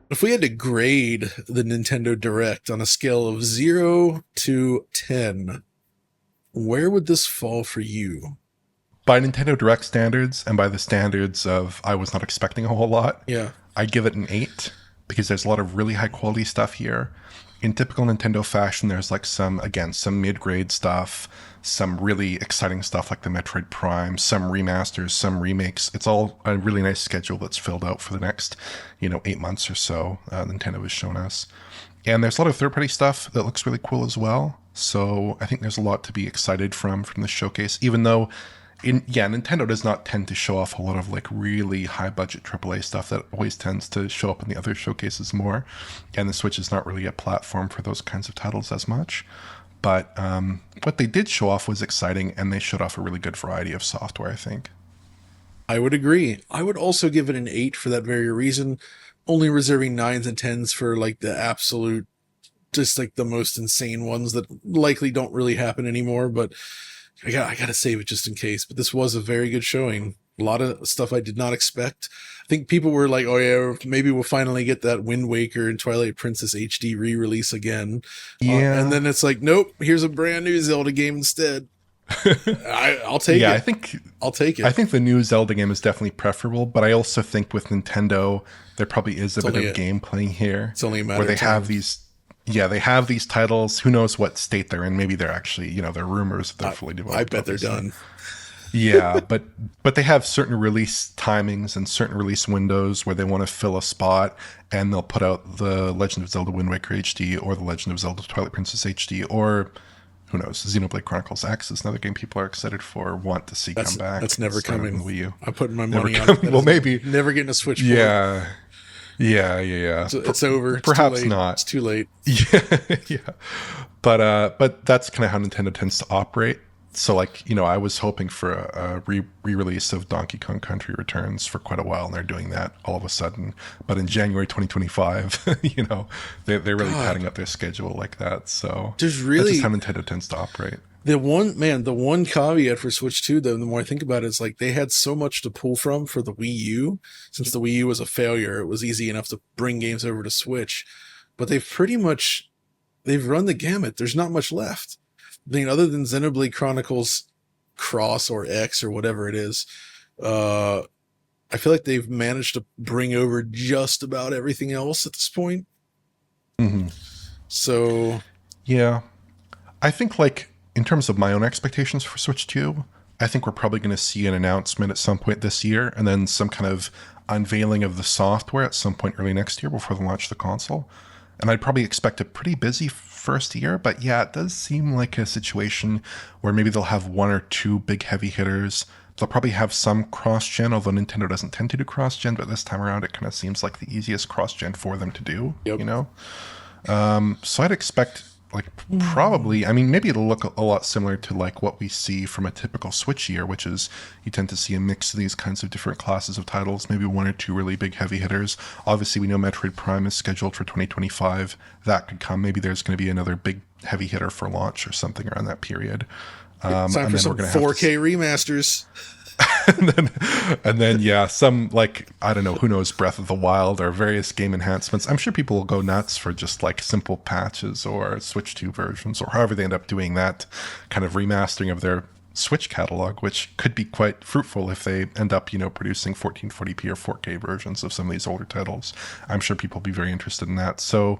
If we had to grade the Nintendo Direct on a scale of 0 to 10, where would this fall for you? By Nintendo Direct standards and by the standards of I was not expecting a whole lot, Yeah. I give it an 8 because there's a lot of really high quality stuff here. In typical Nintendo fashion, there's like some mid grade stuff, some really exciting stuff like the Metroid Prime, some remasters, some remakes. It's all a really nice schedule that's filled out for the next, 8 months or so. Nintendo has shown us. And there's a lot of third party stuff that looks really cool as well. So I think there's a lot to be excited from the showcase, even though Nintendo does not tend to show off a lot of like really high budget AAA stuff that always tends to show up in the other showcases more. And the Switch is not really a platform for those kinds of titles as much. But what they did show off was exciting, and they showed off a really good variety of software, I think. I would agree. I would also give it an 8 for that very reason, only reserving 9s and 10s for like the absolute, just like the most insane ones that likely don't really happen anymore. But I gotta save it just in case. But this was a very good showing. A lot of stuff I did not expect. I think people were like, "Oh yeah, maybe we'll finally get that Wind Waker and Twilight Princess HD re-release again." And Yeah. then it's like, "Nope, here's a brand new Zelda game instead." I'll take Yeah, it. I'll take I it. think the new Zelda game is definitely preferable, but I also think with Nintendo there probably is a It's bit only of a game playing here it's only a where matter of they have time. these they have these titles. Who knows what state they're in? Maybe they're actually, they're rumors that they're I, fully I developed, bet they're obviously. done. Yeah, but they have certain release timings and certain release windows where they want to fill a spot, and they'll put out the Legend of Zelda Wind Waker HD or the Legend of Zelda Twilight Princess HD, or who knows, Xenoblade Chronicles X is another game people are excited for, want to see come back, That's never starting up on coming. the Wii U. I'm putting my Never money on it. coming. That Well, is maybe. never getting a Switch port. Yeah, yeah. It's over. It's too Perhaps late. not. It's too late. Yeah, yeah. But that's kind of how Nintendo tends to operate. So like, I was hoping for a re-release of Donkey Kong Country Returns for quite a while, and they're doing that all of a sudden. But in January 2025, they're really God, padding up their schedule like that. So there's that's just really how Nintendo tends to operate. the one caveat for Switch 2 though, the more I think about it, is like they had so much to pull from for the Wii U. Since the Wii U was a failure, it was easy enough to bring games over to Switch. But they've run the gamut. There's not much left. I mean, other than Xenoblade Chronicles Cross or X or whatever it is, uh, I feel like they've managed to bring over just about everything else at this point. Hmm. So Yeah, I think like in terms of my own expectations for Switch 2, I think we're probably going to see an announcement at some point this year, and then some kind of unveiling of the software at some point early next year before the launch of the console. And I'd probably expect a pretty busy first year, but yeah, it does seem like a situation where maybe they'll have one or two big heavy hitters. They'll probably have some cross gen, although Nintendo doesn't tend to do cross gen, but this time around it kind of seems like the easiest cross gen for them to do, yep. So I'd expect like probably, I mean, maybe it'll look a lot similar to like what we see from a typical Switch year, which is you tend to see a mix of these kinds of different classes of titles, maybe one or two really big heavy hitters. Obviously, we know Metroid Prime is scheduled for 2025. That could come. Maybe there's going to be another big heavy hitter for launch or something around that period. It's time And for then we're some going to have to 4K remasters. and then yeah, some like I don't know, who knows, Breath of the Wild or various game enhancements. I'm sure people will go nuts for just like simple patches or Switch 2 versions or however they end up doing that kind of remastering of their Switch catalog, which could be quite fruitful if they end up, producing 1440p or 4K versions of some of these older titles. I'm sure people will be very interested in that. So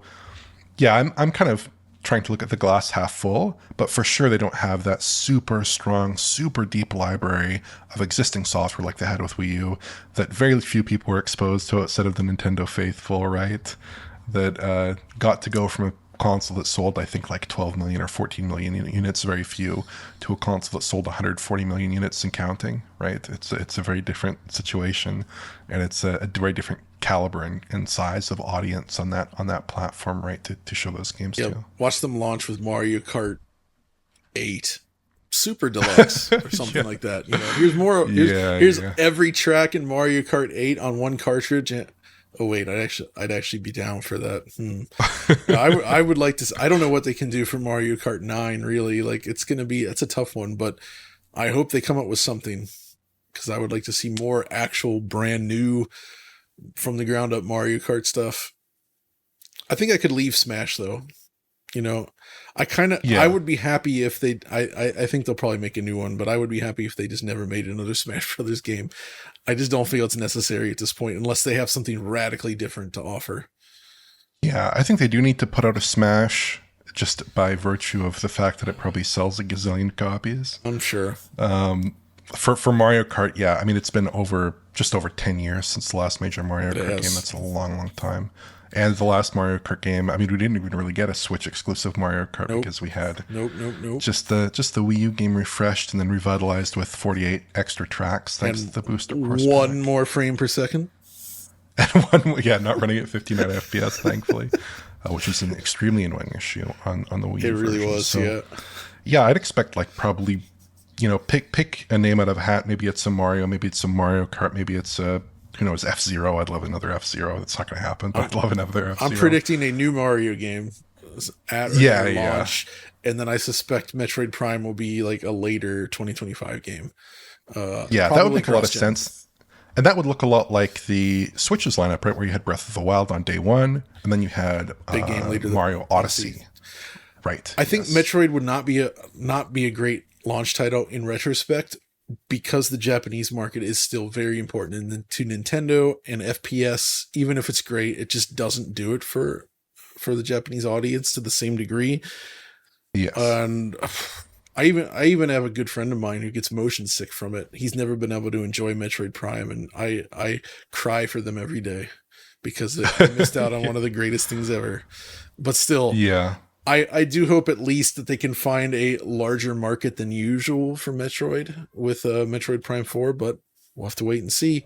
yeah, I'm kind of trying to look at the glass half full, but for sure they don't have that super strong, super deep library of existing software like they had with Wii U that very few people were exposed to outside of the Nintendo faithful, right? That got to go from a console that sold, I think, like 12 million or 14 million units, very few, to a console that sold 140 million units and counting, right? It's a very different situation, and it's a very different caliber and size of audience on that platform, right? To show those games Yep. to. Watch them launch with Mario Kart 8 Super Deluxe or something Yeah, like that. Here's more. Here's yeah, here's yeah. every track in Mario Kart 8 on one cartridge. Oh wait, I'd actually be down for that. No, I would like to. I don't know what they can do for Mario Kart 9. Really, like it's a tough one, but I hope they come up with something because I would like to see more actual brand new from the ground up Mario Kart stuff. I think I could leave Smash though. You know, I Yeah. would be happy if they, I think they'll probably make a new one, but I would be happy if they just never made another Smash Brothers game. I just don't feel it's necessary at this point unless they have something radically different to offer. Yeah, I think they do need to put out a Smash just by virtue of the fact that it probably sells a gazillion copies. I'm sure. For Mario Kart, yeah, I mean it's been just over 10 years since the last major Mario Kart Yes. game. That's a long time. And the last Mario Kart game, I mean, we didn't even really get a Switch exclusive Mario Kart Nope. because we had Nope. just the Wii U game refreshed and then revitalized with 48 extra tracks thanks to the booster course One more frame per second. pack. And yeah, not running at 59 FPS, thankfully, which was an extremely annoying issue on the Wii U It really version. was, So, yeah. yeah, I'd expect like probably, pick a name out of a hat. Maybe it's some Mario, maybe it's some Mario Kart, maybe it's who knows, F-Zero. I'd love another F-Zero. That's not going to happen, but I'd love another F-Zero. I'm predicting a new Mario game at launch, and then I suspect Metroid Prime will be like a later 2025 game. Yeah, that would make a lot of cross-gen. sense. And that would look a lot like the Switch's lineup, right? Where you had Breath of the Wild on day one, and then you had Big game later, Mario Odyssey. Right. I think yes. Metroid would not be a great launch title in retrospect because the Japanese market is still very important to Nintendo, and FPS, even if it's great, it just doesn't do it for the Japanese audience to the same degree. Yes. And I even have a good friend of mine who gets motion sick from it. He's never been able to enjoy Metroid Prime, and I cry for them every day because they missed out on one of the greatest things ever. But still, yeah. I do hope at least that they can find a larger market than usual for Metroid with Metroid Prime 4, but we'll have to wait and see.